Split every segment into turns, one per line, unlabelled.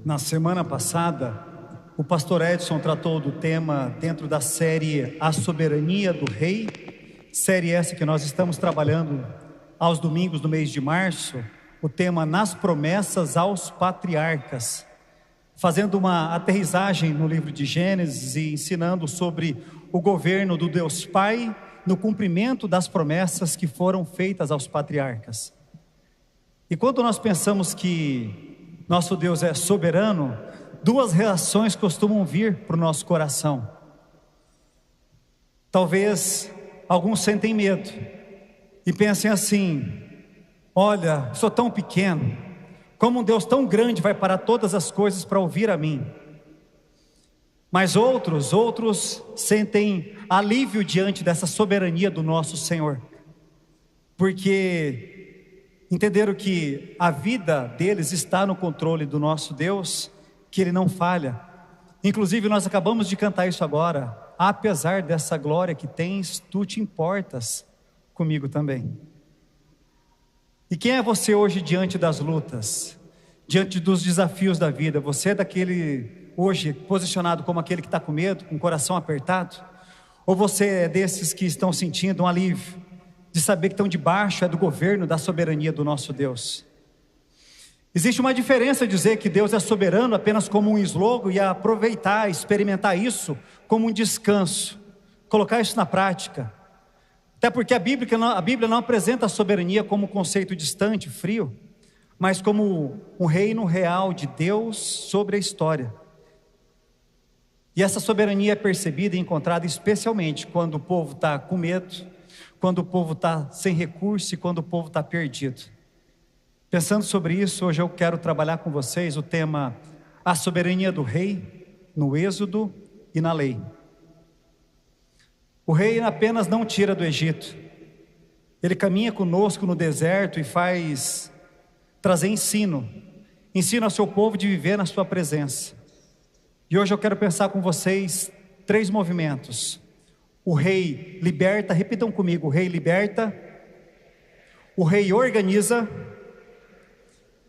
Na semana passada, o pastor Edson tratou do tema dentro da série A Soberania do Rei, série essa que nós estamos trabalhando aos domingos do mês de março, o tema Nas Promessas aos Patriarcas, fazendo uma aterrissagem no livro de Gênesis e ensinando sobre o governo do Deus Pai no cumprimento das promessas que foram feitas aos patriarcas. E quando nós pensamos que nosso Deus é soberano, duas reações costumam vir para o nosso coração. Talvez alguns sentem medo e pensem assim: olha, sou tão pequeno, como um Deus tão grande vai parar todas as coisas para ouvir a mim? Mas outros sentem alívio diante dessa soberania do nosso Senhor, porque entenderam que a vida deles está no controle do nosso Deus, que Ele não falha. Inclusive nós acabamos de cantar isso agora: apesar dessa glória que tens, tu te importas comigo também. E quem é você hoje diante das lutas, diante dos desafios da vida? Você é daquele hoje posicionado como aquele que está com medo, com o coração apertado? Ou você é desses que estão sentindo um alívio de saber que estão debaixo do governo, da soberania do nosso Deus? Existe uma diferença dizer que Deus é soberano apenas como um slogan e aproveitar, experimentar isso como um descanso, colocar isso na prática. Até porque a Bíblia não apresenta a soberania como um conceito distante, frio, mas como um reino real de Deus sobre a história. E essa soberania é percebida e encontrada especialmente quando o povo está com medo, quando o povo está sem recurso e quando o povo está perdido. Pensando sobre isso, hoje eu quero trabalhar com vocês o tema A Soberania do Rei, no Êxodo e na Lei. O rei apenas não tira do Egito, ele caminha conosco no deserto e faz trazer ensina ao seu povo de viver na sua presença. E hoje eu quero pensar com vocês 3 movimentos. O rei liberta, repitam comigo: o rei liberta, o rei organiza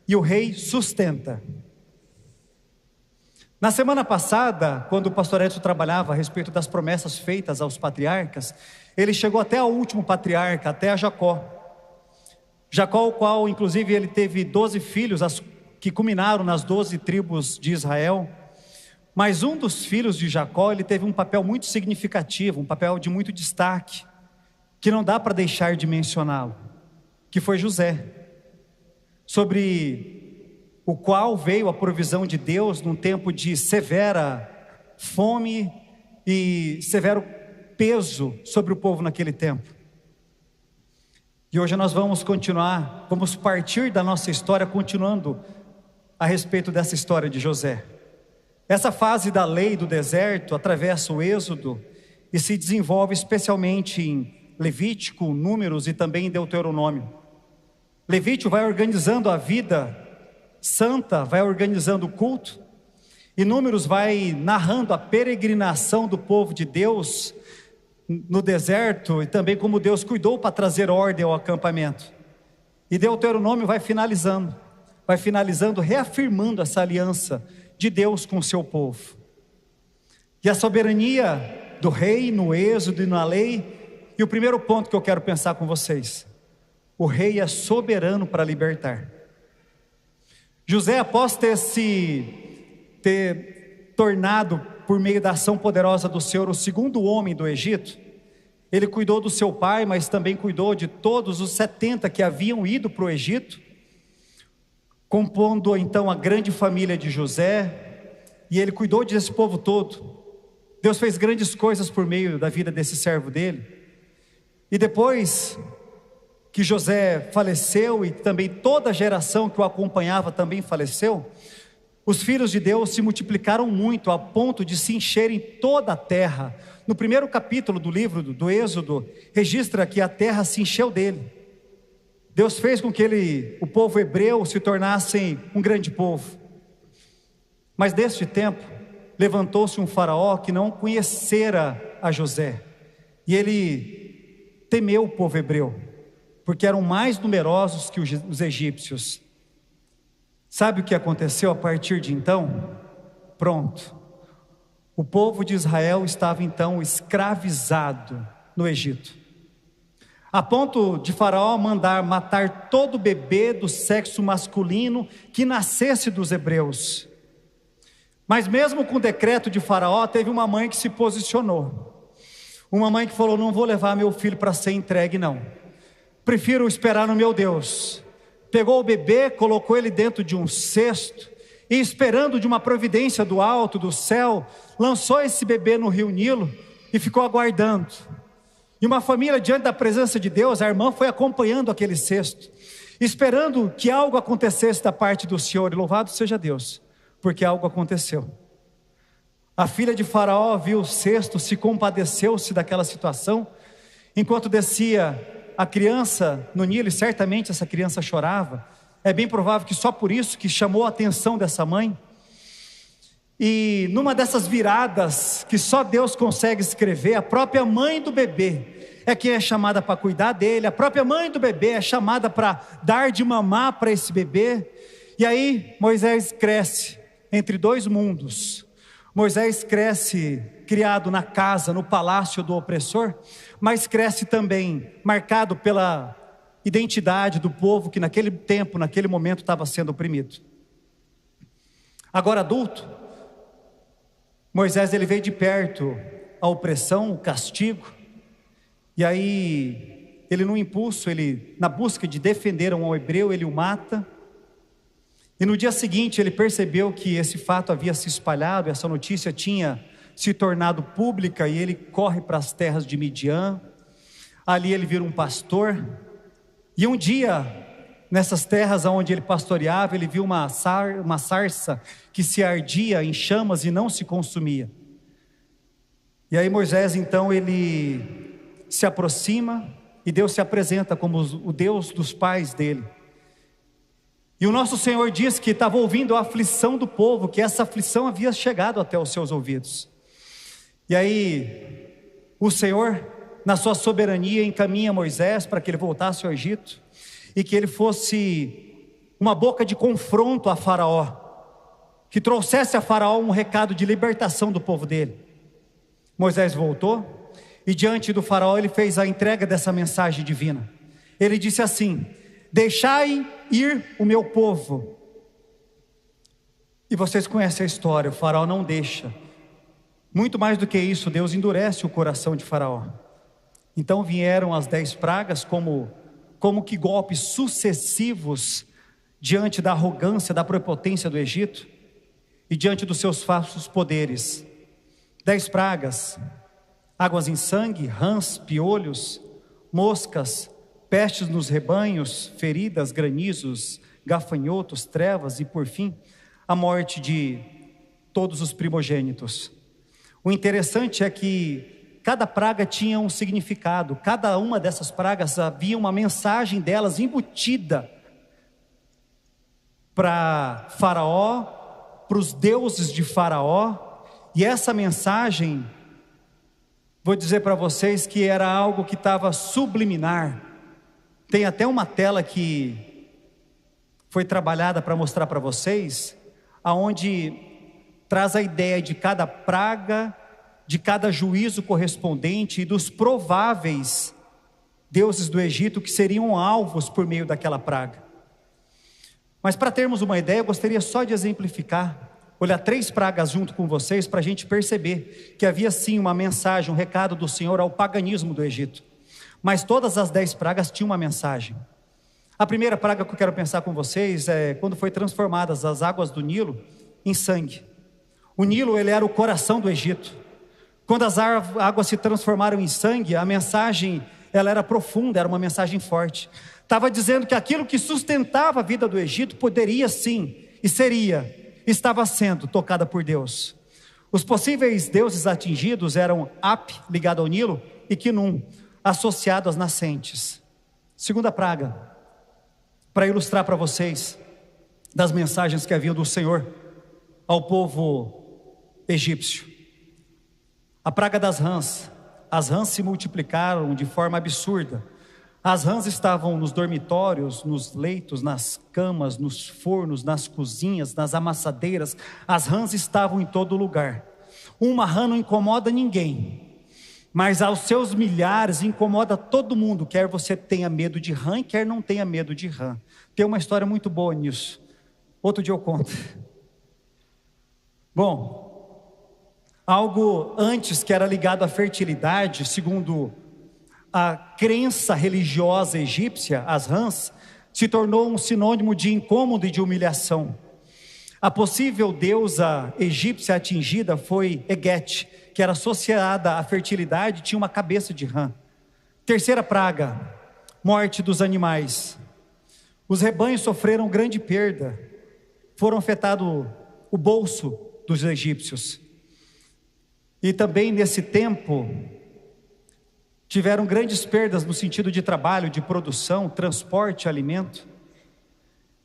e o rei sustenta. Na semana passada, quando o pastor Edson trabalhava a respeito das promessas feitas aos patriarcas, ele chegou até ao último patriarca, até a Jacó. Jacó, o qual inclusive ele teve 12 filhos, que culminaram nas 12 tribos de Israel. Mas um dos filhos de Jacó, ele teve um papel muito significativo, um papel de muito destaque, que não dá para deixar de mencioná-lo, que foi José, sobre o qual veio a provisão de Deus num tempo de severa fome e severo peso sobre o povo naquele tempo. E hoje nós vamos partir da nossa história, continuando a respeito dessa história de José. Essa fase da lei do deserto atravessa o Êxodo e se desenvolve especialmente em Levítico, Números e também em Deuteronômio. Levítico vai organizando a vida santa, vai organizando o culto, e Números vai narrando a peregrinação do povo de Deus no deserto e também como Deus cuidou para trazer ordem ao acampamento. E Deuteronômio vai finalizando, reafirmando essa aliança de Deus com o seu povo. E a soberania do rei no Êxodo e na lei. E o primeiro ponto que eu quero pensar com vocês: o rei é soberano para libertar. José, após ter tornado por meio da ação poderosa do Senhor o segundo homem do Egito, ele cuidou do seu pai, mas também cuidou de todos os 70 que haviam ido para o Egito, compondo então a grande família de José, e ele cuidou desse povo todo. Deus fez grandes coisas por meio da vida desse servo dele. E depois que José faleceu e também toda a geração que o acompanhava também faleceu, os filhos de Deus se multiplicaram muito a ponto de se encherem toda a terra. No primeiro capítulo do livro do Êxodo, registra que a terra se encheu dele. Deus fez com que o povo hebreu se tornasse um grande povo. Mas deste tempo, levantou-se um faraó que não conhecera a José, e ele temeu o povo hebreu, porque eram mais numerosos que os egípcios. Sabe o que aconteceu a partir de então? Pronto. O povo de Israel estava então escravizado no Egito, a ponto de Faraó mandar matar todo bebê do sexo masculino que nascesse dos hebreus. Mas mesmo com o decreto de Faraó, teve uma mãe que se posicionou. Uma mãe que falou: não vou levar meu filho para ser entregue não, prefiro esperar no meu Deus. Pegou o bebê, colocou ele dentro de um cesto, e esperando de uma providência do alto, do céu, lançou esse bebê no rio Nilo, e ficou aguardando. E uma família diante da presença de Deus, a irmã foi acompanhando aquele cesto, esperando que algo acontecesse da parte do Senhor, e louvado seja Deus, porque algo aconteceu. A filha de Faraó viu o cesto, se compadeceu-se daquela situação, enquanto descia a criança no Nilo, e certamente essa criança chorava. É bem provável que só por isso que chamou a atenção dessa mãe. E numa dessas viradas que só Deus consegue escrever, a própria mãe do bebê é quem é chamada para cuidar dele, a própria mãe do bebê é chamada para dar de mamar para esse bebê. E aí Moisés cresce entre dois mundos. Moisés cresce criado na casa, no palácio do opressor, mas cresce também marcado pela identidade do povo que naquele tempo, naquele momento estava sendo oprimido. Agora adulto, Moisés ele vê de perto a opressão, o castigo, e aí ele no impulso, ele na busca de defender um hebreu, ele o mata. E no dia seguinte ele percebeu que esse fato havia se espalhado, essa notícia tinha se tornado pública, e ele corre para as terras de Midian. Ali ele vira um pastor, e um dia, nessas terras onde ele pastoreava, ele viu uma sarça que se ardia em chamas e não se consumia. E aí Moisés então ele se aproxima, e Deus se apresenta como o Deus dos pais dele. E o nosso Senhor diz que estava ouvindo a aflição do povo, que essa aflição havia chegado até os seus ouvidos. E aí o Senhor, na sua soberania, encaminha Moisés para que ele voltasse ao Egito, e que ele fosse uma boca de confronto a Faraó, que trouxesse a Faraó um recado de libertação do povo dele. Moisés voltou, e diante do Faraó ele fez a entrega dessa mensagem divina. Ele disse assim: deixai ir o meu povo. E vocês conhecem a história, o Faraó não deixa. Muito mais do que isso, Deus endurece o coração de Faraó. Então vieram as 10 pragas como que golpes sucessivos diante da arrogância, da prepotência do Egito e diante dos seus falsos poderes. 10 pragas: águas em sangue, rãs, piolhos, moscas, pestes nos rebanhos, feridas, granizos, gafanhotos, trevas e por fim, a morte de todos os primogênitos. O interessante é que cada praga tinha um significado, cada uma dessas pragas havia uma mensagem delas embutida para Faraó, para os deuses de Faraó, e essa mensagem, vou dizer para vocês que era algo que estava subliminar. Tem até uma tela que foi trabalhada para mostrar para vocês, aonde traz a ideia de cada praga, de cada juízo correspondente e dos prováveis deuses do Egito que seriam alvos por meio daquela praga. Mas para termos uma ideia, eu gostaria só de exemplificar, olhar 3 pragas junto com vocês, para a gente perceber que havia sim uma mensagem, um recado do Senhor ao paganismo do Egito. Mas todas as 10 pragas tinham uma mensagem. A primeira praga que eu quero pensar com vocês é quando foi transformadas as águas do Nilo em sangue. O Nilo, ele era o coração do Egito. Quando as águas se transformaram em sangue, a mensagem, ela era profunda, era uma mensagem forte. Estava dizendo que aquilo que sustentava a vida do Egito poderia sim, e estava sendo tocada por Deus. Os possíveis deuses atingidos eram Ap, ligado ao Nilo, e Quinum, associado às nascentes. Segunda praga, para ilustrar para vocês das mensagens que haviam do Senhor ao povo egípcio. A praga das rãs. As rãs se multiplicaram de forma absurda. As rãs estavam nos dormitórios, nos leitos, nas camas, nos fornos, nas cozinhas, nas amassadeiras. As rãs estavam em todo lugar. Uma rã não incomoda ninguém, mas aos seus milhares incomoda todo mundo, quer você tenha medo de rã, quer não tenha medo de rã. Tem uma história muito boa nisso, outro dia eu conto. Bom, algo antes que era ligado à fertilidade, segundo a crença religiosa egípcia, as rãs, se tornou um sinônimo de incômodo e de humilhação. A possível deusa egípcia atingida foi Eguete, que era associada à fertilidade, tinha uma cabeça de rã. Terceira praga, morte dos animais. Os rebanhos sofreram grande perda, foram afetados o bolso dos egípcios. E também nesse tempo, tiveram grandes perdas no sentido de trabalho, de produção, transporte, alimento.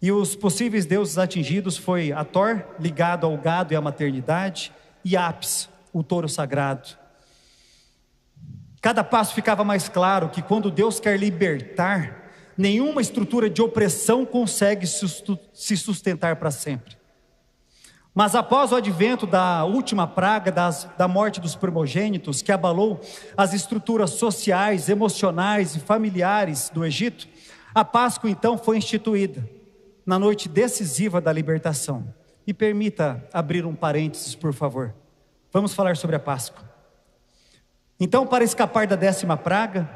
E os possíveis deuses atingidos foi Ator, ligado ao gado e à maternidade, e Apis, o touro sagrado. Cada passo ficava mais claro que quando Deus quer libertar, nenhuma estrutura de opressão consegue se sustentar para sempre. Mas após o advento da última praga, da morte dos primogênitos, que abalou as estruturas sociais, emocionais e familiares do Egito, a Páscoa então foi instituída, na noite decisiva da libertação. Me permita abrir um parênteses, por favor. Vamos falar sobre a Páscoa. Então, para escapar da 10ª praga,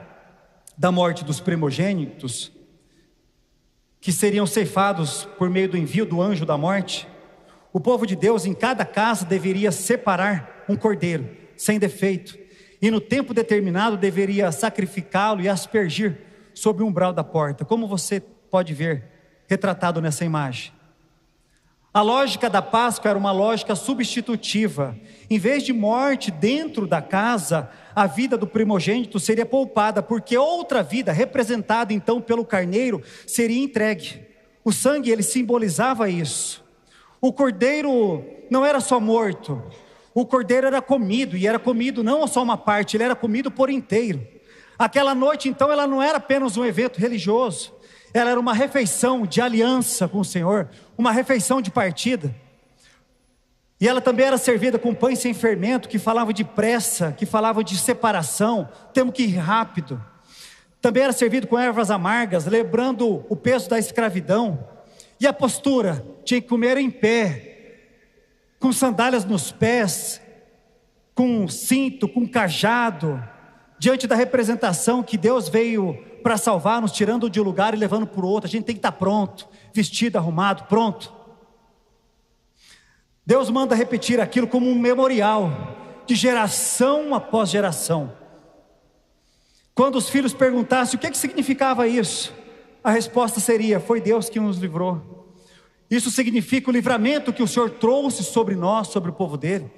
da morte dos primogênitos, que seriam ceifados por meio do envio do anjo da morte, o povo de Deus em cada casa deveria separar um cordeiro, sem defeito, e no tempo determinado deveria sacrificá-lo e aspergir sobre o umbral da porta, como você pode ver retratado nessa imagem. A lógica da Páscoa era uma lógica substitutiva. Em vez de morte dentro da casa, a vida do primogênito seria poupada, porque outra vida, representada então pelo carneiro, seria entregue. O sangue, ele simbolizava isso. O cordeiro não era só morto, o cordeiro era comido, e era comido não só uma parte, ele era comido por inteiro. Aquela noite então ela não era apenas um evento religioso, ela era uma refeição de aliança com o Senhor, uma refeição de partida. E ela também era servida com pães sem fermento, que falava de pressa, que falava de separação, temos que ir rápido. Também era servido com ervas amargas, lembrando o peso da escravidão. E a postura, tinha que comer em pé, com sandálias nos pés, com cinto, com cajado, diante da representação que Deus veio para salvar, nos tirando de um lugar e levando para o outro. A gente tem que estar pronto, vestido, arrumado, pronto. Deus manda repetir aquilo como um memorial, de geração após geração. Quando os filhos perguntassem o que significava isso, a resposta seria: foi Deus que nos livrou. Isso significa o livramento que o Senhor trouxe sobre nós, sobre o povo dele.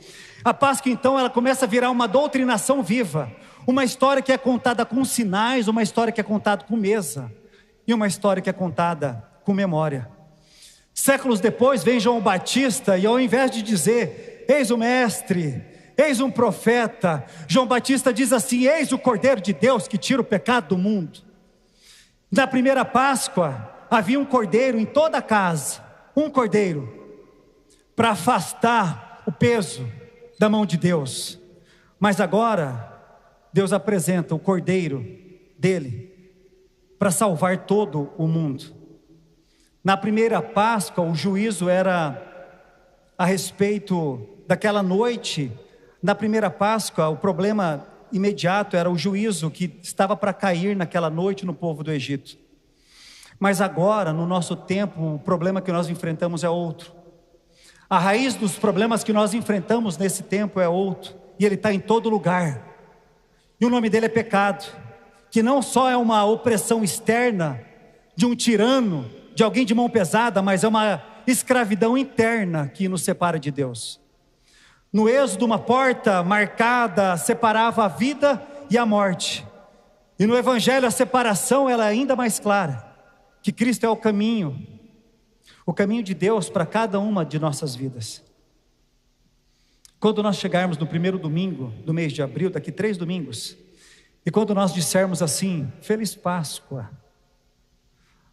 A Páscoa então ela começa a virar uma doutrinação viva, uma história que é contada com sinais, uma história que é contada com mesa, e uma história que é contada com memória. Séculos depois vem João Batista, e ao invés de dizer: eis o mestre, eis um profeta, João Batista diz assim: eis o Cordeiro de Deus que tira o pecado do mundo. Na primeira Páscoa havia um cordeiro em toda a casa, um cordeiro, para afastar o peso da mão de Deus. Mas agora Deus apresenta o cordeiro dele para salvar todo o mundo. Na primeira Páscoa, o juízo era a respeito daquela noite. Na primeira Páscoa, o problema imediato era o juízo que estava para cair naquela noite no povo do Egito. Mas agora, no nosso tempo, o problema que nós enfrentamos é outro. A raiz dos problemas que nós enfrentamos nesse tempo é outro, e ele está em todo lugar. E o nome dele é pecado, que não só é uma opressão externa de um tirano, de alguém de mão pesada, mas é uma escravidão interna que nos separa de Deus. No Êxodo, uma porta marcada separava a vida e a morte. E no Evangelho a separação ela é ainda mais clara, que Cristo é o caminho de Deus para cada uma de nossas vidas. Quando nós chegarmos no primeiro domingo do mês de abril, daqui 3 domingos, E quando nós dissermos assim, Feliz Páscoa,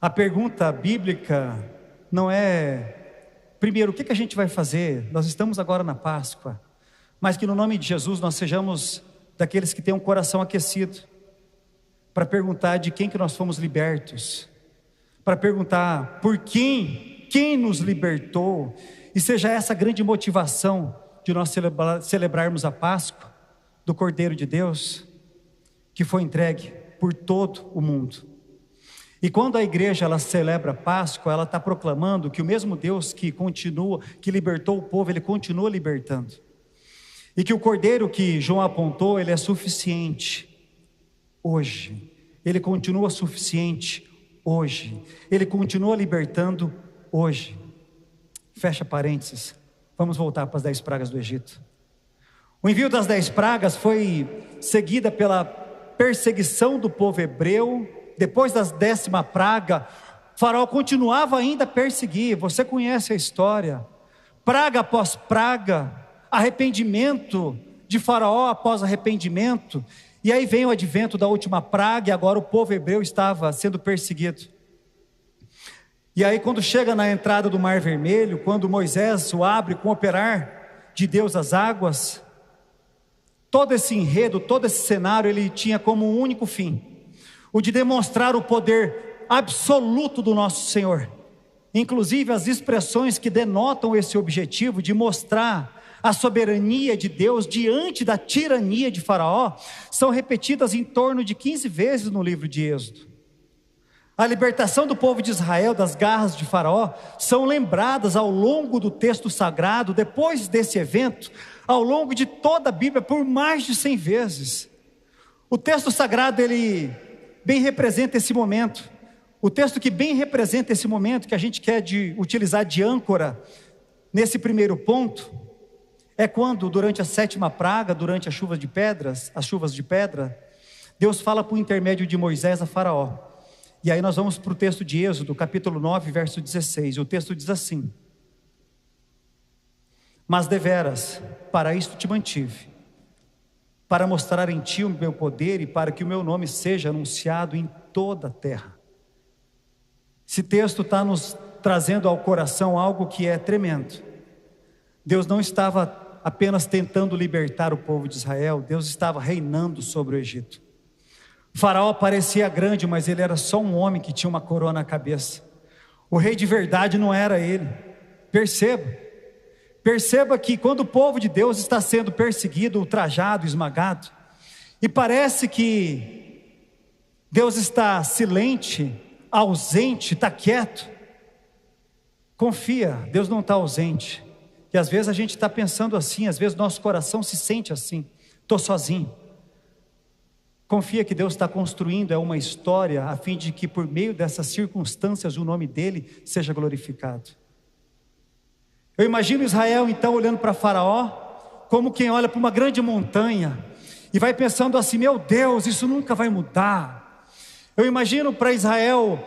a pergunta bíblica não é, primeiro, o que a gente vai fazer? Nós estamos agora na Páscoa, mas que no nome de Jesus nós sejamos daqueles que têm um coração aquecido, para perguntar de quem que nós fomos libertos, para perguntar por quem nos libertou, e seja essa a grande motivação de nós celebrarmos a Páscoa, do Cordeiro de Deus, que foi entregue por todo o mundo. E quando a igreja ela celebra a Páscoa, ela está proclamando que o mesmo Deus que libertou o povo, Ele continua libertando. E que o Cordeiro que João apontou, ele é suficiente hoje. Ele continua suficiente hoje. Ele continua libertando hoje. Fecha parênteses. Vamos voltar para as 10 pragas do Egito. O envio das 10 pragas foi seguida pela perseguição do povo hebreu. Depois da 10ª praga, Faraó continuava ainda a perseguir. Você conhece a história. Praga após praga, arrependimento de Faraó após arrependimento. E aí vem o advento da última praga, e agora o povo hebreu estava sendo perseguido. E aí quando chega na entrada do Mar Vermelho, quando Moisés o abre com o operar de Deus as águas, todo esse enredo, todo esse cenário, ele tinha como um único fim, o de demonstrar o poder absoluto do nosso Senhor. Inclusive as expressões que denotam esse objetivo de mostrar a soberania de Deus diante da tirania de Faraó, são repetidas em torno de 15 vezes no livro de Êxodo. A libertação do povo de Israel das garras de Faraó são lembradas ao longo do texto sagrado, depois desse evento, ao longo de toda a Bíblia, por mais de 100 vezes. O texto sagrado, ele bem representa esse momento. O texto que bem representa esse momento, que a gente quer utilizar de âncora, nesse primeiro ponto, é quando, durante a 7ª praga, durante as chuvas de pedra, Deus fala por intermédio de Moisés a Faraó. E aí nós vamos para o texto de Êxodo, capítulo 9, verso 16. O texto diz assim: Mas deveras, para isto te mantive, para mostrar em ti o meu poder e para que o meu nome seja anunciado em toda a terra. Esse texto está nos trazendo ao coração algo que é tremendo. Deus não estava apenas tentando libertar o povo de Israel, Deus estava reinando sobre o Egito. Faraó parecia grande, mas ele era só um homem que tinha uma coroa na cabeça. O rei de verdade não era ele. Perceba que quando o povo de Deus está sendo perseguido, ultrajado, esmagado, e parece que Deus está silente, ausente, está quieto, confia, Deus não está ausente. E às vezes a gente está pensando assim, às vezes nosso coração se sente assim, estou sozinho. Confia que Deus está construindo uma história, a fim de que por meio dessas circunstâncias o nome dele seja glorificado. Eu imagino Israel então olhando para Faraó, como quem olha para uma grande montanha, e vai pensando assim, meu Deus, isso nunca vai mudar. Eu imagino para Israel,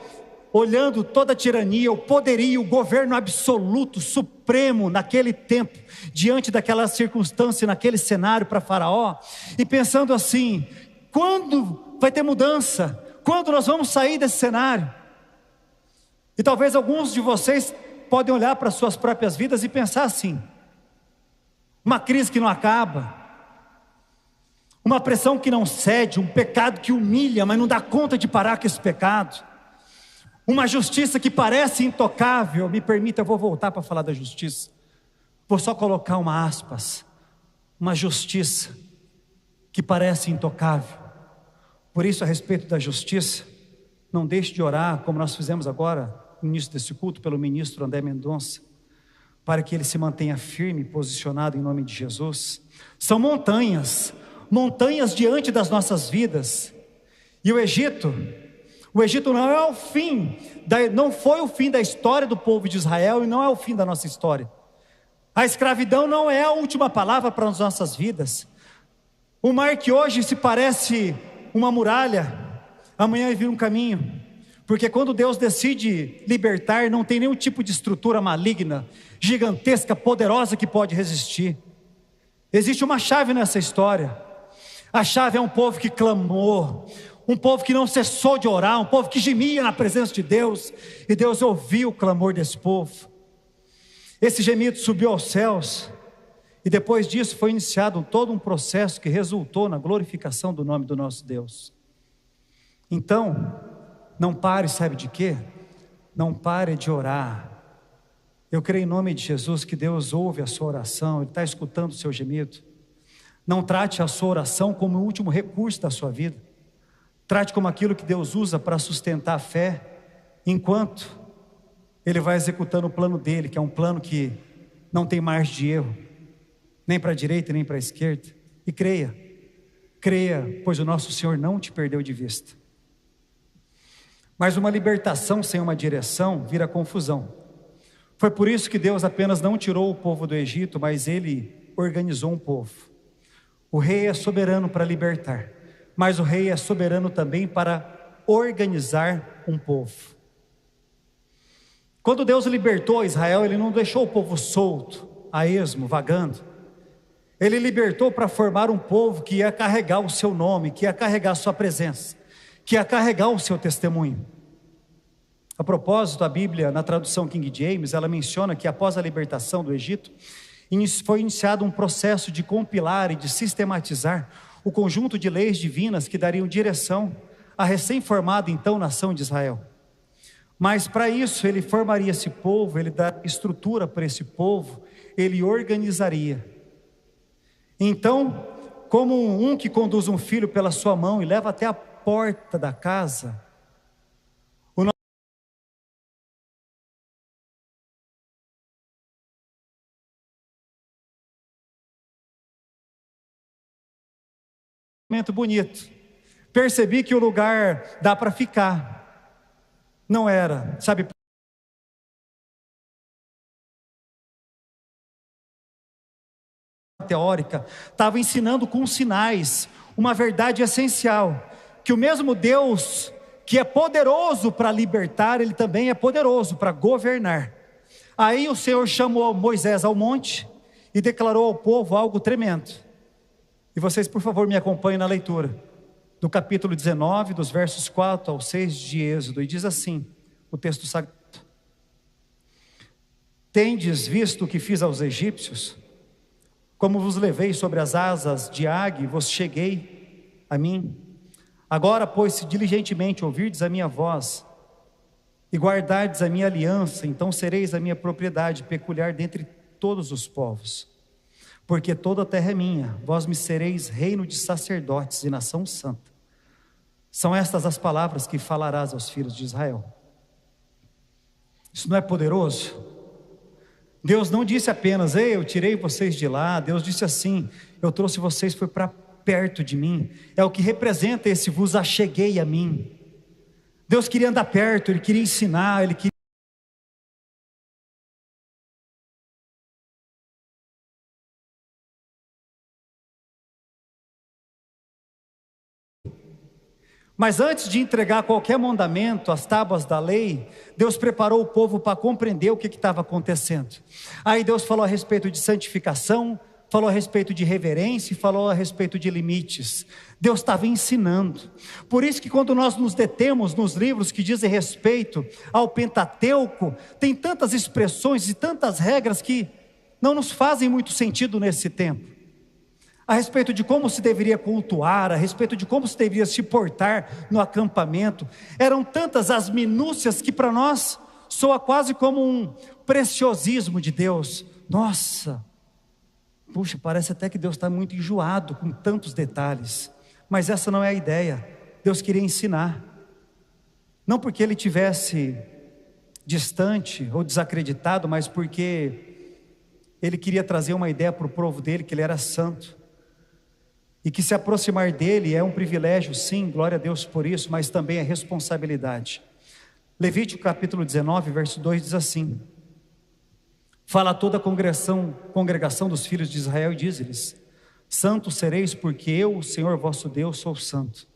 olhando toda a tirania, o poderio, o governo absoluto, supremo naquele tempo, diante daquela circunstância, naquele cenário para Faraó, e pensando assim, quando vai ter mudança? Quando nós vamos sair desse cenário? E talvez alguns de vocês podem olhar para suas próprias vidas e pensar assim, uma crise que não acaba, uma pressão que não cede, um pecado que humilha, mas não dá conta de parar com esse pecado, uma justiça que parece intocável. Me permita, eu vou voltar para falar da justiça, vou só colocar uma aspas, uma justiça que parece intocável. Por isso, a respeito da justiça, não deixe de orar, como nós fizemos agora, no início desse culto, pelo ministro André Mendonça, para que ele se mantenha firme, posicionado em nome de Jesus. São montanhas diante das nossas vidas. E o Egito não é o fim, não foi o fim da história do povo de Israel, e não é o fim da nossa história. A escravidão não é a última palavra para as nossas vidas. O mar que hoje se parece uma muralha, amanhã vira um caminho, porque quando Deus decide libertar, não tem nenhum tipo de estrutura maligna, gigantesca, poderosa que pode resistir. Existe uma chave nessa história. A chave é um povo que clamou, um povo que não cessou de orar, um povo que gemia na presença de Deus, e Deus ouviu o clamor desse povo. Esse gemido subiu aos céus, e depois disso foi iniciado todo um processo que resultou na glorificação do nome do nosso Deus. Então, não pare, sabe de quê? Não pare de orar. Eu creio em nome de Jesus que Deus ouve a sua oração, Ele está escutando o seu gemido. Não trate a sua oração como o último recurso da sua vida. Trate como aquilo que Deus usa para sustentar a fé, enquanto Ele vai executando o plano dEle, que é um plano que não tem margem de erro, nem para a direita, nem para a esquerda. E creia, pois o nosso Senhor não te perdeu de vista. Mas uma libertação sem uma direção vira confusão. Foi por isso que Deus apenas não tirou o povo do Egito, mas Ele organizou um povo. O rei é soberano para libertar, mas o rei é soberano também para organizar um povo. Quando Deus libertou Israel, Ele não deixou o povo solto, a esmo, vagando. Ele libertou para formar um povo que ia carregar o seu nome, que ia carregar a sua presença, que ia carregar o seu testemunho. A propósito, a Bíblia, na tradução King James, ela menciona que após a libertação do Egito, foi iniciado um processo de compilar e de sistematizar o conjunto de leis divinas que dariam direção à recém-formada então nação de Israel. Mas para isso Ele formaria esse povo, Ele daria estrutura para esse povo, Ele organizaria. Então, como um que conduz um filho pela sua mão e leva até a porta da casa, momento bonito, percebi que o lugar dá para ficar, não era, sabe, teórica, estava ensinando com sinais, uma verdade essencial, que o mesmo Deus que é poderoso para libertar, Ele também é poderoso para governar. Aí o Senhor chamou Moisés ao monte, e declarou ao povo algo tremendo. E vocês, por favor, me acompanhem na leitura do capítulo 19, dos versos 4 ao 6 de Êxodo, e diz assim, o texto sagrado: tendes visto o que fiz aos egípcios, como vos levei sobre as asas de águia, e vos cheguei a mim. Agora, pois, se diligentemente ouvirdes a minha voz, e guardardes a minha aliança, então sereis a minha propriedade peculiar dentre todos os povos. Porque toda a terra é minha, vós me sereis reino de sacerdotes e nação santa. São estas as palavras que falarás aos filhos de Israel. Isso não é poderoso? Deus não disse apenas, ei, eu tirei vocês de lá. Deus disse assim, eu trouxe vocês, foi para perto de mim. É o que representa esse vos acheguei a mim. Deus queria andar perto, Ele queria ensinar, Ele queria... Mas antes de entregar qualquer mandamento, as tábuas da lei, Deus preparou o povo para compreender o que estava acontecendo. Aí Deus falou a respeito de santificação, falou a respeito de reverência e falou a respeito de limites. Deus estava ensinando. Por isso que quando nós nos detemos nos livros que dizem respeito ao Pentateuco, tem tantas expressões e tantas regras que não nos fazem muito sentido nesse tempo. A respeito de como se deveria cultuar, a respeito de como se deveria se portar no acampamento. Eram tantas as minúcias que para nós soa quase como um preciosismo de Deus. Nossa, puxa, parece até que Deus está muito enjoado com tantos detalhes. Mas essa não é a ideia. Deus queria ensinar. Não porque Ele tivesse distante ou desacreditado, mas porque Ele queria trazer uma ideia para o povo dele, que Ele era santo. E que se aproximar dele é um privilégio, sim, glória a Deus por isso, mas também é responsabilidade. Levítico capítulo 19, verso 2 diz assim: fala a toda a congregação dos filhos de Israel e diz-lhes: santos sereis, porque eu, o Senhor vosso Deus, sou santo.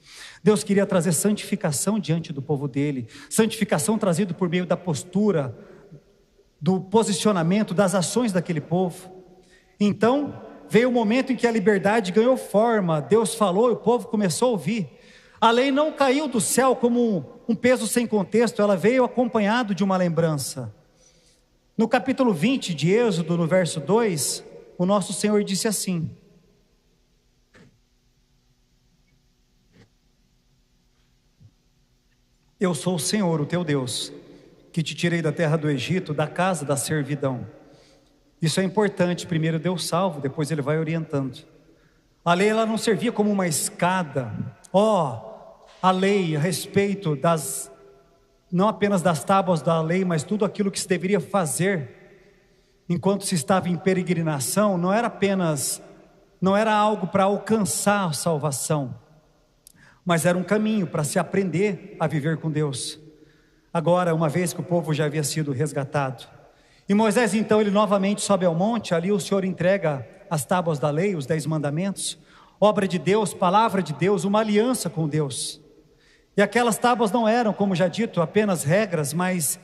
Deus queria trazer santificação diante do povo dele, santificação trazida por meio da postura, do posicionamento, das ações daquele povo. Então, veio o momento em que a liberdade ganhou forma, Deus falou e o povo começou a ouvir. A lei não caiu do céu como um peso sem contexto, ela veio acompanhado de uma lembrança. No capítulo 20 de Êxodo, no verso 2, o nosso Senhor disse assim: eu sou o Senhor, o teu Deus, que te tirei da terra do Egito, da casa da servidão. Isso é importante, primeiro Deus salva, depois Ele vai orientando. A lei ela não servia como uma escada, a lei a respeito não apenas das tábuas da lei, mas tudo aquilo que se deveria fazer enquanto se estava em peregrinação, não era algo para alcançar a salvação, mas era um caminho para se aprender a viver com Deus. Agora, uma vez que o povo já havia sido resgatado, e Moisés então ele novamente sobe ao monte, ali o Senhor entrega as tábuas da lei, os 10 mandamentos, obra de Deus, palavra de Deus, uma aliança com Deus. E aquelas tábuas não eram, como já dito, apenas regras, mas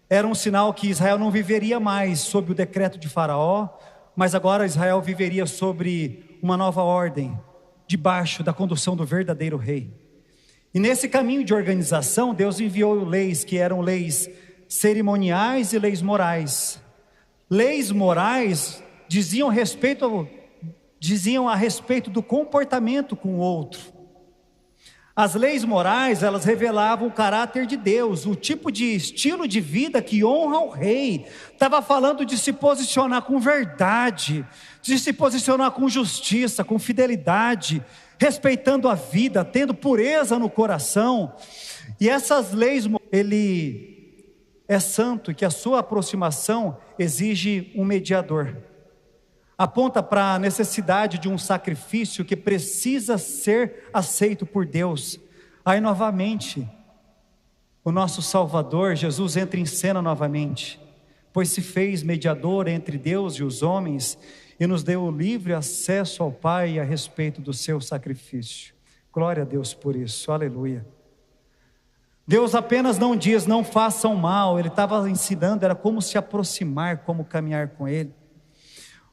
era um sinal que Israel não viveria mais sob o decreto de Faraó, mas agora Israel viveria sobre uma nova ordem, debaixo da condução do verdadeiro rei. E nesse caminho de organização, Deus enviou leis que eram leis cerimoniais e leis morais. Leis morais diziam a respeito do comportamento com o outro. As leis morais, elas revelavam o caráter de Deus, o tipo de estilo de vida que honra o rei. Estava falando de se posicionar com verdade, de se posicionar com justiça, com fidelidade, respeitando a vida, tendo pureza no coração. E essas leis, ele é santo, que a sua aproximação exige um mediador. Aponta para a necessidade de um sacrifício que precisa ser aceito por Deus. Aí novamente, o nosso Salvador, Jesus, entra em cena novamente, pois se fez mediador entre Deus e os homens, e nos deu o livre acesso ao Pai a respeito do seu sacrifício. Glória a Deus por isso, aleluia. Deus apenas não diz, não façam mal, Ele estava ensinando, era como se aproximar, como caminhar com Ele.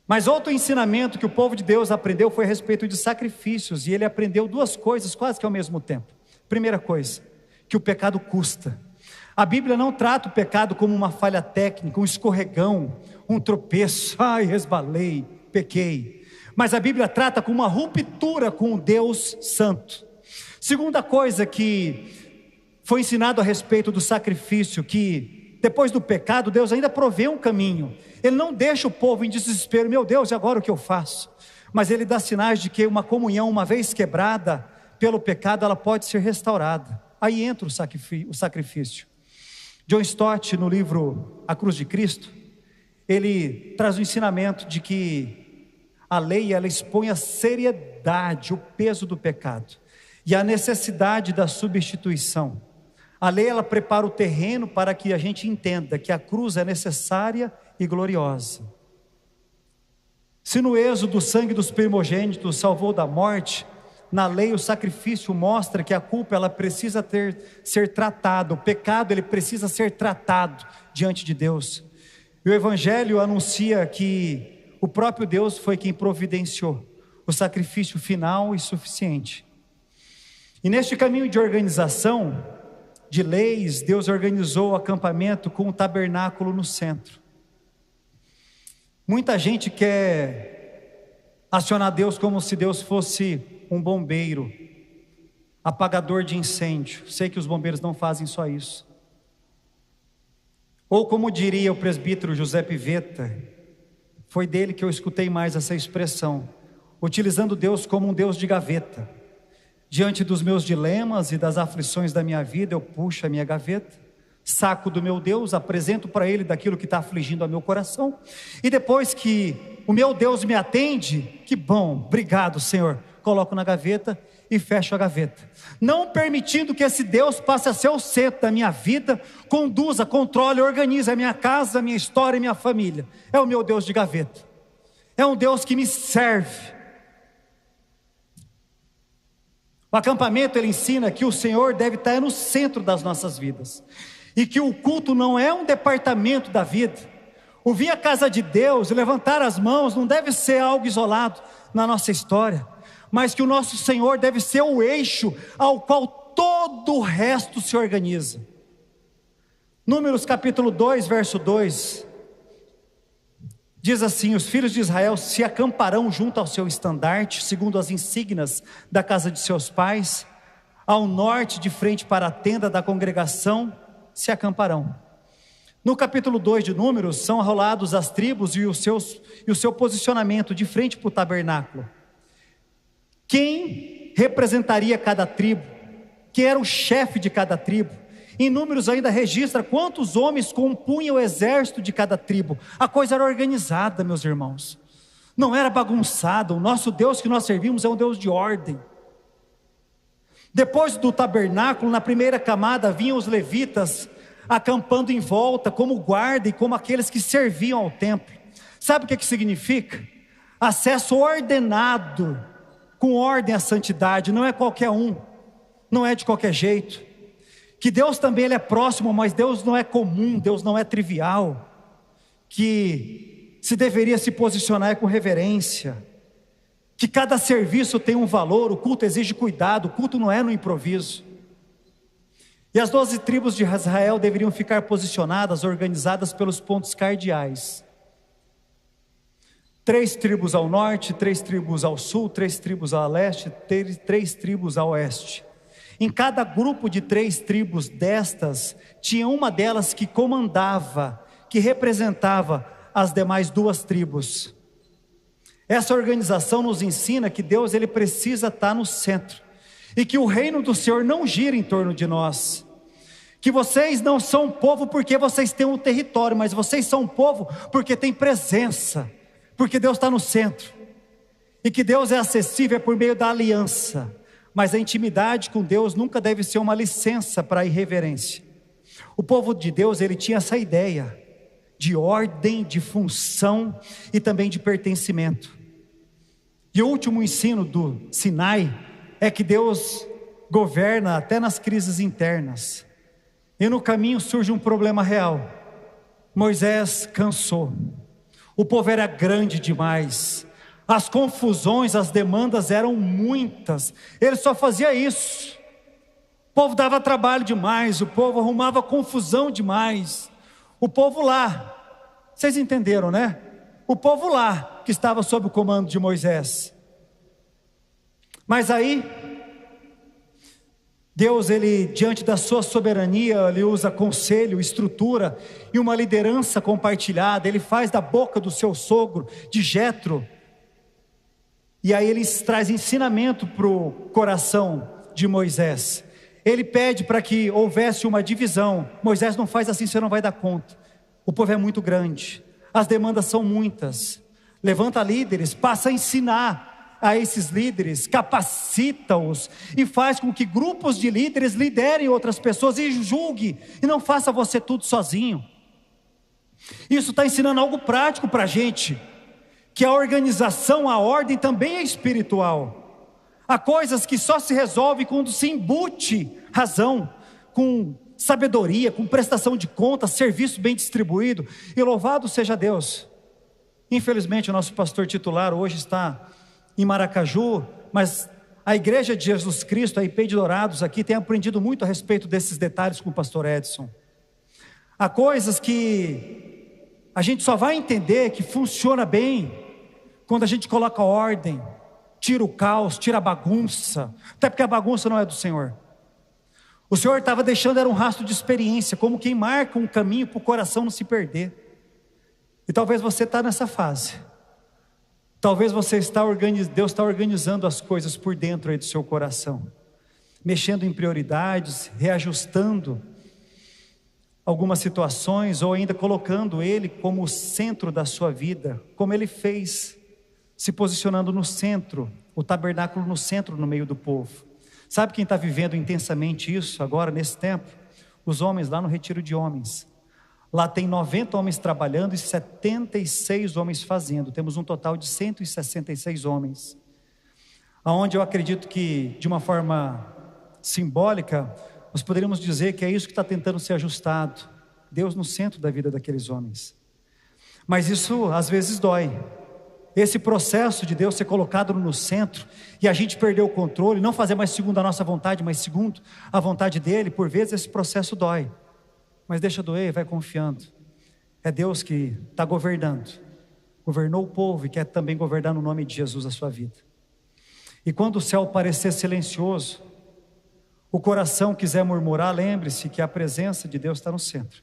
Mas outro ensinamento que o povo de Deus aprendeu foi a respeito de sacrifícios, e ele aprendeu duas coisas quase que ao mesmo tempo. Primeira coisa, que o pecado custa. A Bíblia não trata o pecado como uma falha técnica, um escorregão, um tropeço, resbalei, pequei. Mas a Bíblia trata como uma ruptura com o Deus Santo. Segunda coisa que foi ensinado a respeito do sacrifício, que depois do pecado Deus ainda provê um caminho. Ele não deixa o povo em desespero, meu Deus, e agora o que eu faço? Mas Ele dá sinais de que uma comunhão, uma vez quebrada pelo pecado, ela pode ser restaurada. Aí entra o sacrifício. John Stott, no livro A Cruz de Cristo, ele traz o ensinamento de que a lei, ela expõe a seriedade, o peso do pecado e a necessidade da substituição. A lei, ela prepara o terreno para que a gente entenda que a cruz é necessária e gloriosa. Se no Êxodo o sangue dos primogênitos salvou da morte, na lei o sacrifício mostra que a culpa ela precisa ser tratada, o pecado ele precisa ser tratado diante de Deus. E o Evangelho anuncia que o próprio Deus foi quem providenciou o sacrifício final e suficiente. E neste caminho de organização de leis, Deus organizou o acampamento com o tabernáculo no centro. Muita gente quer acionar Deus como se Deus fosse um bombeiro, apagador de incêndio. Sei que os bombeiros não fazem só isso. Ou como diria o presbítero José Pivetta, foi dele que eu escutei mais essa expressão, utilizando Deus como um Deus de gaveta. Diante dos meus dilemas e das aflições da minha vida, eu puxo a minha gaveta, saco do meu Deus, apresento para Ele daquilo que está afligindo ao meu coração, e depois que o meu Deus me atende, que bom, obrigado Senhor, coloco na gaveta e fecho a gaveta, não permitindo que esse Deus passe a ser o centro da minha vida, conduza, controle, organize a minha casa, a minha história e minha família. É o meu Deus de gaveta, é um Deus que me serve. O acampamento ele ensina que o Senhor deve estar no centro das nossas vidas, e que o culto não é um departamento da vida. O vir à casa de Deus, levantar as mãos, não deve ser algo isolado na nossa história, mas que o nosso Senhor deve ser o eixo ao qual todo o resto se organiza. Números capítulo 2, verso 2, diz assim: os filhos de Israel se acamparão junto ao seu estandarte, segundo as insígnias da casa de seus pais, ao norte, de frente para a tenda da congregação, se acamparão. No capítulo 2 de Números, são arrolados as tribos e o seu posicionamento de frente para o tabernáculo. Quem representaria cada tribo? Quem era o chefe de cada tribo? Em Números ainda registra quantos homens compunham o exército de cada tribo. A coisa era organizada, meus irmãos. Não era bagunçada. O nosso Deus que nós servimos é um Deus de ordem. Depois do tabernáculo, na primeira camada, vinham os levitas acampando em volta, como guarda e como aqueles que serviam ao templo. Sabe o que significa? Acesso ordenado, com ordem à santidade. Não é qualquer um, não é de qualquer jeito. Que Deus também ele é próximo, mas Deus não é comum, Deus não é trivial. Que se deveria se posicionar com reverência. Que cada serviço tem um valor, o culto exige cuidado, o culto não é no improviso. E as 12 tribos de Israel deveriam ficar posicionadas, organizadas pelos pontos cardeais. 3 tribos ao norte, 3 tribos ao sul, 3 tribos ao leste, 3 tribos ao oeste. Em cada grupo de 3 tribos destas, tinha uma delas que comandava, que representava as demais 2 tribos. Essa organização nos ensina que Deus ele precisa estar no centro. E que o reino do Senhor não gira em torno de nós. Que vocês não são povo porque vocês têm um território, mas vocês são povo porque tem presença. Porque Deus está no centro. E que Deus é acessível por meio da aliança. Mas a intimidade com Deus nunca deve ser uma licença para a irreverência. O povo de Deus ele tinha essa ideia de ordem, de função e também de pertencimento. E o último ensino do Sinai é que Deus governa até nas crises internas. E no caminho surge um problema real. Moisés cansou. O povo era grande demais. As confusões, as demandas eram muitas. Ele só fazia isso. O povo dava trabalho demais. O povo arrumava confusão demais. O povo lá, vocês entenderam, né? O povo lá que estava sob o comando de Moisés. Mas aí, Deus, ele, diante da sua soberania, ele usa conselho, estrutura e uma liderança compartilhada. Ele faz da boca do seu sogro, de Jetro. E aí ele traz ensinamento para o coração de Moisés. Ele pede para que houvesse uma divisão. Moisés, não faz assim, você não vai dar conta. O povo é muito grande, as demandas são muitas. Levanta líderes, passa a ensinar a esses líderes, capacita-os e faz com que grupos de líderes liderem outras pessoas e julgue, e não faça você tudo sozinho. Isso está ensinando algo prático para a gente, que a organização, a ordem também é espiritual. Há coisas que só se resolvem quando se embute razão, com sabedoria, com prestação de contas, serviço bem distribuído, e louvado seja Deus. Infelizmente o nosso pastor titular hoje está em Maracaju, mas a igreja de Jesus Cristo, a IP de Dourados aqui, tem aprendido muito a respeito desses detalhes com o pastor Edson. Há coisas que a gente só vai entender que funciona bem quando a gente coloca ordem, tira o caos, tira a bagunça, até porque a bagunça não é do Senhor. O Senhor estava deixando, era um rastro de experiência, como quem marca um caminho para o coração não se perder. E talvez você está nessa fase. Talvez Deus está organizando as coisas por dentro aí do seu coração, mexendo em prioridades, reajustando algumas situações, ou ainda colocando Ele como o centro da sua vida, como Ele fez, se posicionando no centro, o tabernáculo no centro, no meio do povo. Sabe quem está vivendo intensamente isso agora, nesse tempo? Os homens lá no retiro de homens. Lá tem 90 homens trabalhando e 76 homens fazendo. Temos um total de 166 homens. Aonde eu acredito que, de uma forma simbólica, nós poderíamos dizer que é isso que está tentando ser ajustado. Deus no centro da vida daqueles homens. Mas isso às vezes dói. Esse processo de Deus ser colocado no centro e a gente perder o controle, não fazer mais segundo a nossa vontade, mas segundo a vontade dele, por vezes esse processo dói. Mas deixa doer e vai confiando. É Deus que está governando. Governou o povo e quer também governar no nome de Jesus a sua vida. E quando o céu parecer silencioso, o coração quiser murmurar, lembre-se que a presença de Deus está no centro.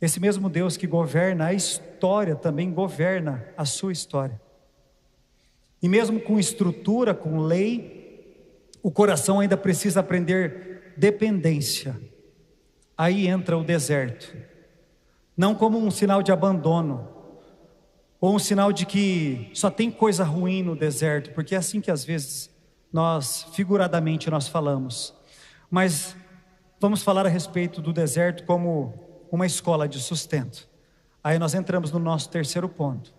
Esse mesmo Deus que governa a história também governa a sua história. E mesmo com estrutura, com lei, o coração ainda precisa aprender dependência. Aí entra o deserto. Não como um sinal de abandono, ou um sinal de que só tem coisa ruim no deserto, porque é assim que às vezes figuradamente nós falamos. Mas vamos falar a respeito do deserto como uma escola de sustento. Aí nós entramos no nosso terceiro ponto,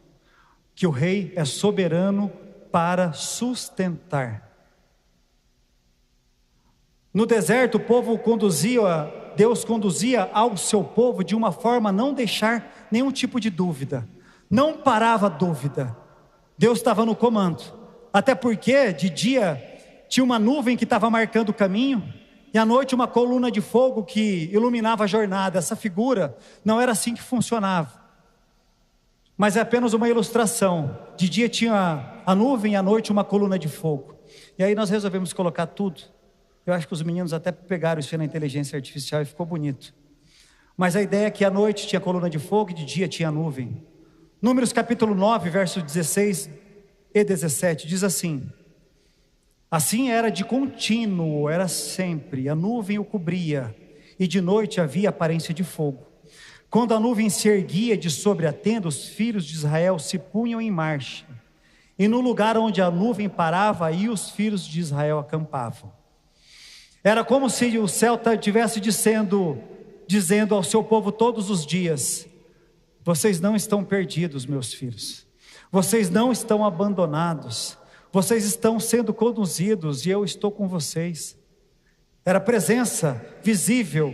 que o rei é soberano para sustentar. No deserto Deus conduzia ao seu povo de uma forma a não deixar nenhum tipo de dúvida. Não parava a dúvida. Deus estava no comando. Até porque de dia tinha uma nuvem que estava marcando o caminho, e à noite uma coluna de fogo que iluminava a jornada. Essa figura não era assim que funcionava, mas é apenas uma ilustração. De dia tinha a nuvem e à noite uma coluna de fogo. E aí nós resolvemos colocar tudo. Eu acho que os meninos até pegaram isso na inteligência artificial e ficou bonito. Mas a ideia é que à noite tinha coluna de fogo e de dia tinha nuvem. Números capítulo 9, versos 16 e 17, diz assim: assim era de contínuo, era sempre, a nuvem o cobria, e de noite havia aparência de fogo. Quando a nuvem se erguia de sobre a tenda, os filhos de Israel se punham em marcha, e no lugar onde a nuvem parava, aí os filhos de Israel acampavam. Era como se o céu estivesse dizendo ao seu povo todos os dias: vocês não estão perdidos, meus filhos, vocês não estão abandonados, vocês estão sendo conduzidos e eu estou com vocês. Era a presença visível,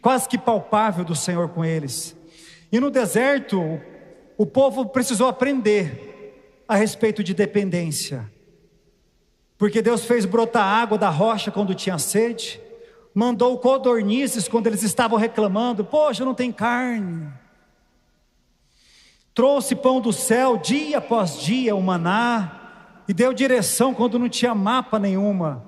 quase que palpável do Senhor com eles. E no deserto, o povo precisou aprender a respeito de dependência, porque Deus fez brotar água da rocha quando tinha sede, mandou codornizes quando eles estavam reclamando: poxa, não tem carne. Trouxe pão do céu dia após dia, o maná, e deu direção quando não tinha mapa nenhum.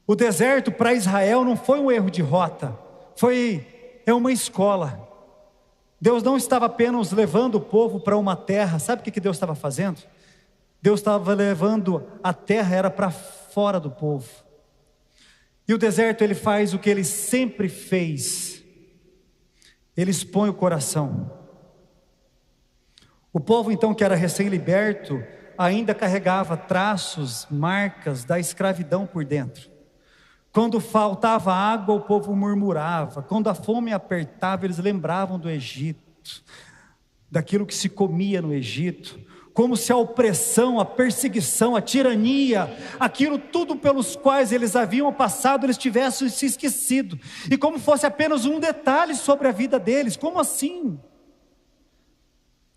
O deserto para Israel não foi um erro de rota, é uma escola. Deus não estava apenas levando o povo para uma terra. Sabe o que Deus estava fazendo? Deus estava levando a terra, era para fora do povo. E o deserto, ele faz o que ele sempre fez: ele expõe o coração. O povo então, que era recém-liberto, ainda carregava traços, marcas da escravidão por dentro. Quando faltava água, o povo murmurava. Quando a fome apertava, eles lembravam do Egito, daquilo que se comia no Egito, como se a opressão, a perseguição, a tirania, aquilo tudo pelos quais eles haviam passado, eles tivessem se esquecido, e como fosse apenas um detalhe sobre a vida deles. Como assim?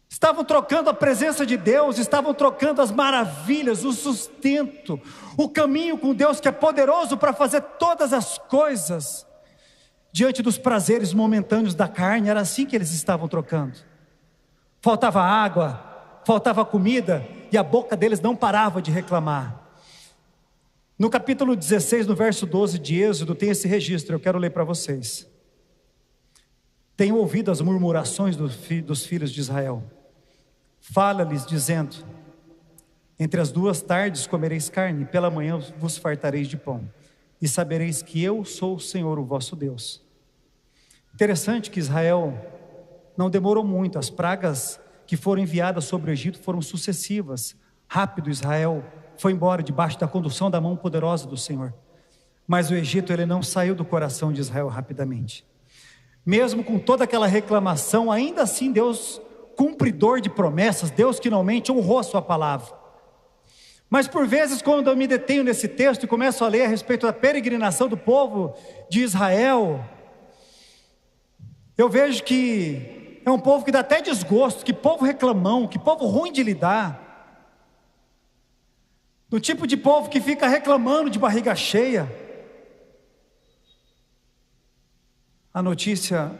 Estavam trocando a presença de Deus, estavam trocando as maravilhas, o sustento, o caminho com Deus, que é poderoso para fazer todas as coisas, diante dos prazeres momentâneos da carne. Era assim que eles estavam trocando. Faltava água, faltava comida, e a boca deles não parava de reclamar. No capítulo 16, no verso 12 de Êxodo, tem esse registro, eu quero ler para vocês. Tenho ouvido as murmurações dos filhos de Israel. Fala-lhes dizendo: entre as 2 tardes comereis carne, pela manhã vos fartareis de pão, e sabereis que eu sou o Senhor, o vosso Deus. Interessante que Israel não demorou muito. As pragas que foram enviadas sobre o Egito foram sucessivas. Rápido Israel foi embora debaixo da condução da mão poderosa do Senhor. Mas o Egito, ele não saiu do coração de Israel rapidamente. Mesmo com toda aquela reclamação, ainda assim Deus, cumpridor de promessas, Deus que não mente, honrou a sua palavra. Mas por vezes, quando eu me detenho nesse texto e começo a ler a respeito da peregrinação do povo de Israel, Eu vejo que é um povo que dá até desgosto, que povo reclamão, que povo ruim de lidar. Do tipo de povo que fica reclamando de barriga cheia. A notícia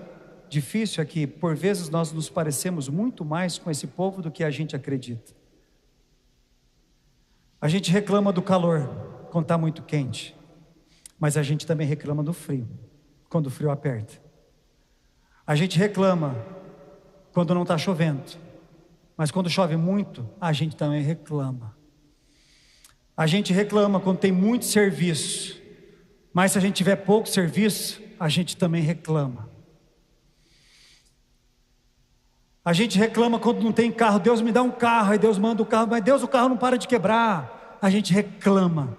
difícil é que, por vezes, nós nos parecemos muito mais com esse povo do que a gente acredita. A gente reclama do calor quando está muito quente, mas a gente também reclama do frio, quando o frio aperta. A gente reclama quando não está chovendo, mas quando chove muito, a gente também reclama. A gente reclama quando tem muito serviço, mas se a gente tiver pouco serviço, a gente também reclama. A gente reclama quando não tem carro. Deus me dá um carro, aí Deus manda o carro, mas Deus, o carro não para de quebrar. A gente reclama.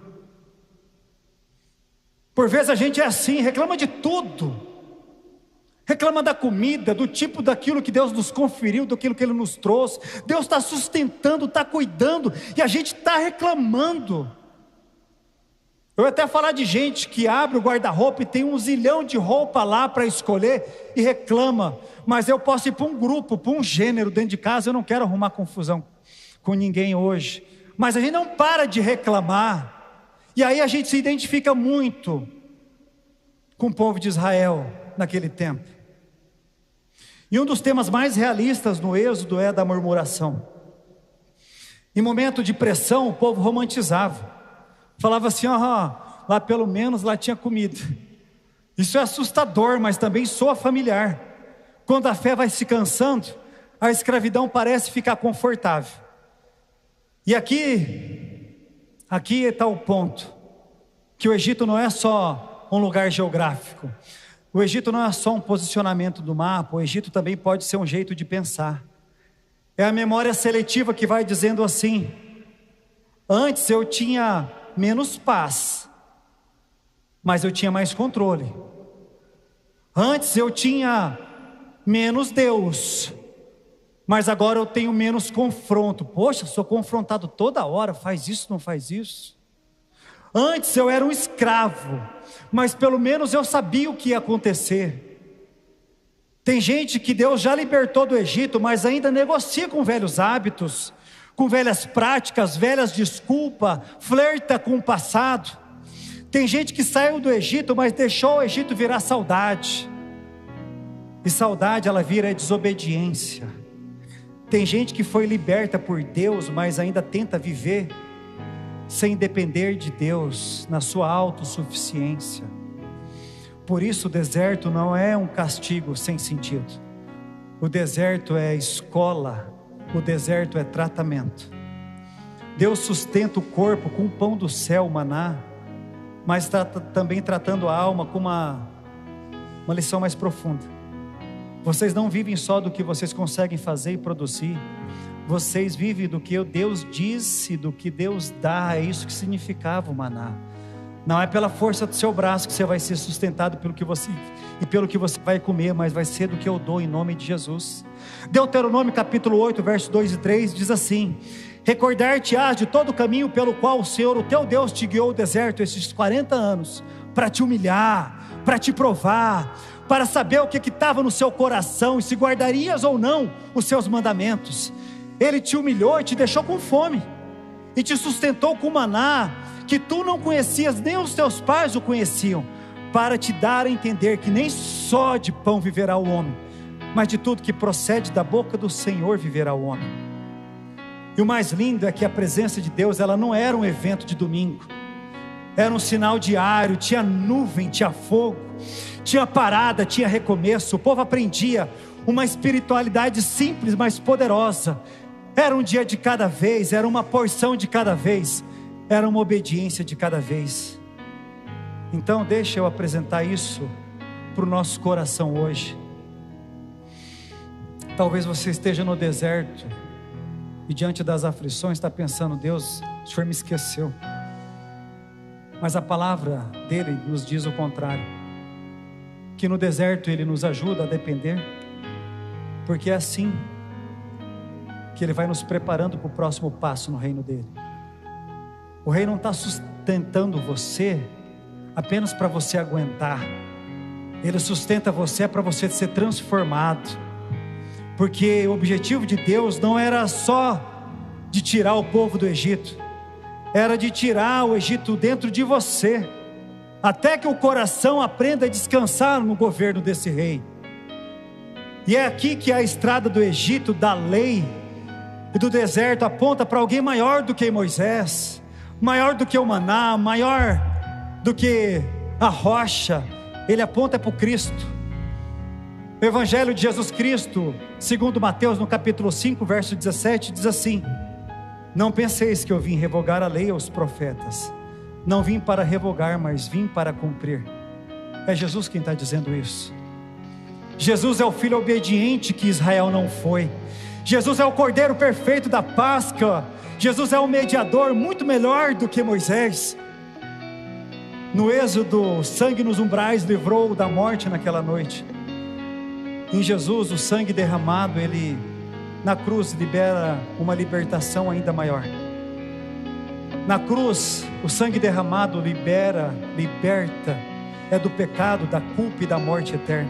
Por vezes a gente é assim, reclama de tudo. Reclama da comida, do tipo daquilo que Deus nos conferiu, daquilo que Ele nos trouxe. Deus está sustentando, está cuidando, e a gente está reclamando. Eu ia até falar de gente que abre o guarda-roupa e tem 1 zilhão de roupa lá para escolher e reclama. Mas eu posso ir para um grupo, para um gênero dentro de casa, eu não quero arrumar confusão com ninguém hoje. Mas a gente não para de reclamar. E aí a gente se identifica muito com o povo de Israel naquele tempo. E um dos temas mais realistas no Êxodo é da murmuração. Em momento de pressão, o povo romantizava. Falava assim, lá pelo menos lá tinha comida. Isso é assustador, mas também soa familiar. Quando a fé vai se cansando, a escravidão parece ficar confortável. E aqui está o ponto, que o Egito não é só um lugar geográfico. O Egito não é só um posicionamento do mapa, o Egito também pode ser um jeito de pensar. É a memória seletiva que vai dizendo assim: antes eu tinha menos paz, mas eu tinha mais controle. Antes eu tinha menos Deus, mas agora eu tenho menos confronto. Poxa, sou confrontado toda hora, faz isso, não faz isso. Antes eu era um escravo, mas pelo menos eu sabia o que ia acontecer. Tem gente que Deus já libertou do Egito, mas ainda negocia com velhos hábitos, com velhas práticas, velhas desculpas, flerta com o passado. Tem gente que saiu do Egito, mas deixou o Egito virar saudade. E saudade ela vira desobediência. Tem gente que foi liberta por Deus, mas ainda tenta viver sem depender de Deus, na sua autossuficiência. Por isso o deserto não é um castigo sem sentido. O deserto é escola, o deserto é tratamento. Deus sustenta o corpo com o pão do céu, o maná, mas está também tratando a alma com uma lição mais profunda. Vocês não vivem só do que vocês conseguem fazer e produzir. Vocês vivem do que Deus disse, do que Deus dá. É isso que significava o maná. Não é pela força do seu braço que você vai ser sustentado pelo que você vai comer, mas vai ser do que eu dou em nome de Jesus. Deuteronômio capítulo 8, versos 2 e 3 diz assim: recordar-te-ás de todo o caminho pelo qual o Senhor, o teu Deus, te guiou ao deserto esses 40 anos, para te humilhar, para te provar, para saber o que estava no seu coração, e se guardarias ou não os seus mandamentos. Ele te humilhou e te deixou com fome, e te sustentou com maná, que tu não conhecias, nem os teus pais o conheciam, para te dar a entender que nem só de pão viverá o homem, mas de tudo que procede da boca do Senhor viverá o homem. E o mais lindo é que a presença de Deus, ela não era um evento de domingo, era um sinal diário. Tinha nuvem, tinha fogo, tinha parada, tinha recomeço. O povo aprendia uma espiritualidade simples, mas poderosa. Era um dia de cada vez, era uma porção de cada vez, era uma obediência de cada vez. Então deixa eu apresentar isso para o nosso coração hoje. Talvez você esteja no deserto e diante das aflições está pensando: Deus, o Senhor me esqueceu. Mas a palavra dele nos diz o contrário, que no deserto ele nos ajuda a depender, porque é assim que ele vai nos preparando para o próximo passo no reino dele. O rei não está sustentando você apenas para você aguentar. Ele sustenta você para você ser transformado, porque o objetivo de Deus não era só de tirar o povo do Egito, era de tirar o Egito dentro de você, até que o coração aprenda a descansar no governo desse rei. E é aqui que a estrada do Egito, da lei e do deserto aponta para alguém maior do que Moisés, maior do que o maná, maior do que a rocha. Ele aponta para o Cristo. O Evangelho de Jesus Cristo, segundo Mateus, no capítulo 5, verso 17, diz assim: não penseis que eu vim revogar a lei aos profetas. Não vim para revogar, mas vim para cumprir. É Jesus quem está dizendo isso. Jesus é o filho obediente que Israel não foi. Jesus é o cordeiro perfeito da Páscoa. Jesus é o mediador muito melhor do que Moisés. No Êxodo, o sangue nos umbrais livrou da morte naquela noite. Em Jesus, o sangue derramado, ele na cruz libera uma libertação ainda maior. Na cruz, o sangue derramado liberta, é do pecado, da culpa e da morte eterna.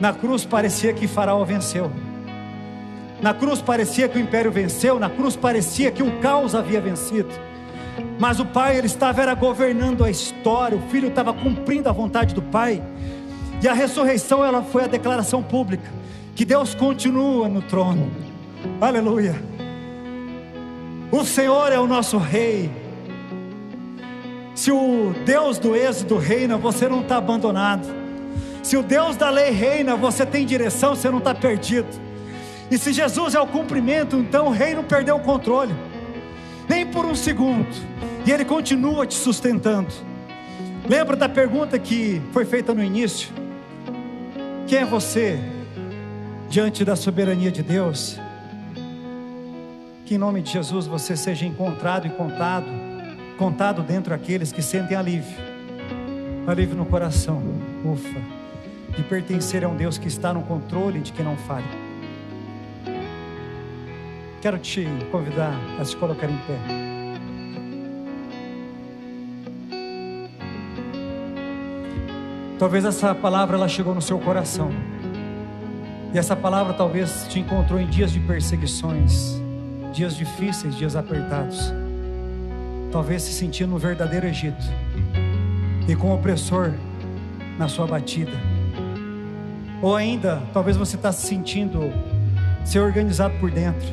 Na cruz parecia que Faraó venceu. Na cruz parecia que o império venceu. Na cruz parecia que o caos havia vencido. Mas o Pai, ele estava governando a história. O Filho estava cumprindo a vontade do Pai. E a ressurreição, ela foi a declaração pública que Deus continua no trono. Aleluia. O Senhor é o nosso Rei. Se o Deus do Êxodo reina, você não está abandonado. Se o Deus da lei reina, você tem direção, você não está perdido. E se Jesus é o cumprimento, então o rei não perdeu o controle, nem por um segundo. E ele continua te sustentando. Lembra da pergunta que foi feita no início? Quem é você diante da soberania de Deus? Que em nome de Jesus você seja encontrado e contado dentre aqueles que sentem alívio no coração, ufa, de pertencer a um Deus que está no controle, de que não falha. Quero te convidar a se colocar em pé. Talvez essa palavra ela chegou no seu coração, e essa palavra talvez te encontrou em dias de perseguições, dias difíceis, dias apertados, talvez se sentindo no verdadeiro Egito, e com o opressor na sua batida. Ou ainda, talvez você está se sentindo ser organizado por dentro,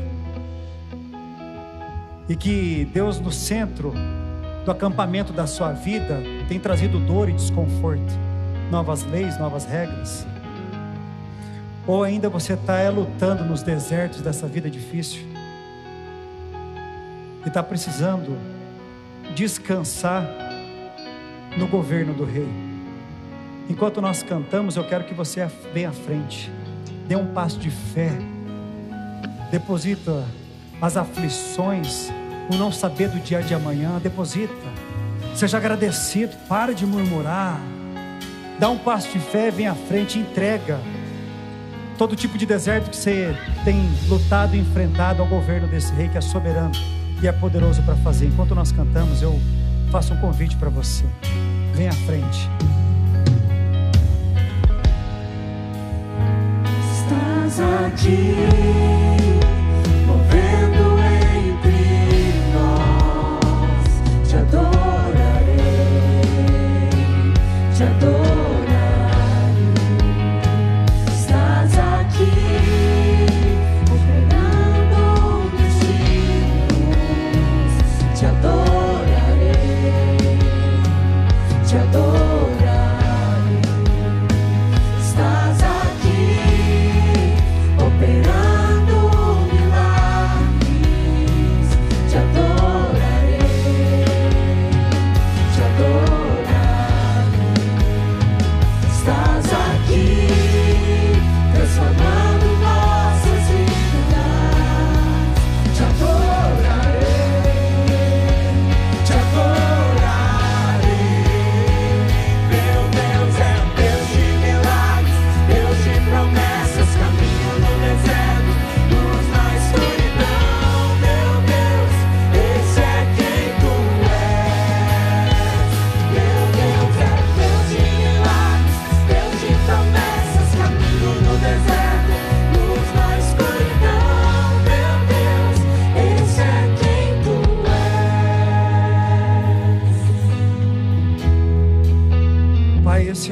e que Deus no centro do acampamento da sua vida tem trazido dor e desconforto, novas leis, novas regras. Ou ainda você está lutando nos desertos dessa vida difícil, e está precisando descansar no governo do Rei. Enquanto nós cantamos, eu quero que você venha à frente, dê um passo de fé, deposita as aflições, o não saber do dia de amanhã, deposita, seja agradecido, para de murmurar, dá um passo de fé, vem à frente, entrega todo tipo de deserto que você tem lutado e enfrentado ao governo desse Rei que é soberano e é poderoso para fazer. Enquanto nós cantamos, eu faço um convite para você, vem à frente.
Aqui, movendo entre nós, te adorarei, te adorarei. Estás aqui, operando destinos, te adorarei, te adorarei. Estás aqui, operando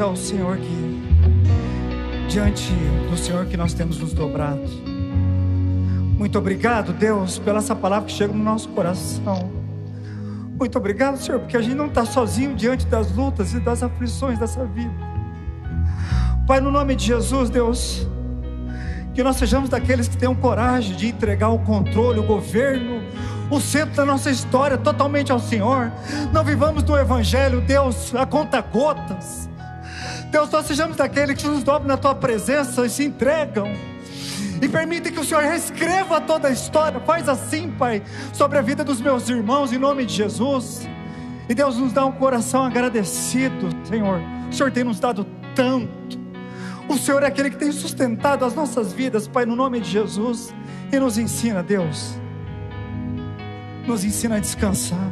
somente ao Senhor diante do Senhor que nós temos nos dobrado. Muito obrigado, Deus, pela essa palavra que chega no nosso coração. Muito obrigado, Senhor, porque a gente não está sozinho diante das lutas e das aflições dessa vida. Pai, no nome de Jesus, Deus, que nós sejamos daqueles que tenham coragem de entregar o controle, o governo, o centro da nossa história totalmente ao Senhor. Não vivamos do Evangelho, Deus, a conta-gotas. Deus, nós sejamos daqueles que nos dobram na Tua presença e se entregam. E permite que o Senhor reescreva toda a história. Faz assim, Pai, sobre a vida dos meus irmãos, em nome de Jesus. E Deus, nos dá um coração agradecido, Senhor. O Senhor tem nos dado tanto. O Senhor é aquele que tem sustentado as nossas vidas, Pai, no nome de Jesus. E nos ensina, Deus, nos ensina a descansar,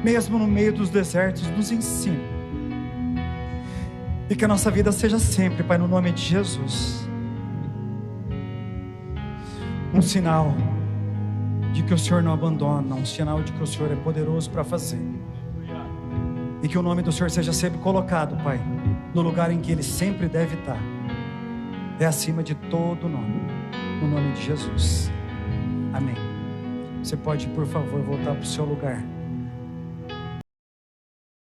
mesmo no meio dos desertos, nos ensina. E que a nossa vida seja sempre, Pai, no nome de Jesus, um sinal de que o Senhor não abandona, um sinal de que o Senhor é poderoso para fazer. E que o nome do Senhor seja sempre colocado, Pai, no lugar em que Ele sempre deve estar. É acima de todo nome, no nome de Jesus. Amém. Você pode, por favor, voltar para o seu lugar.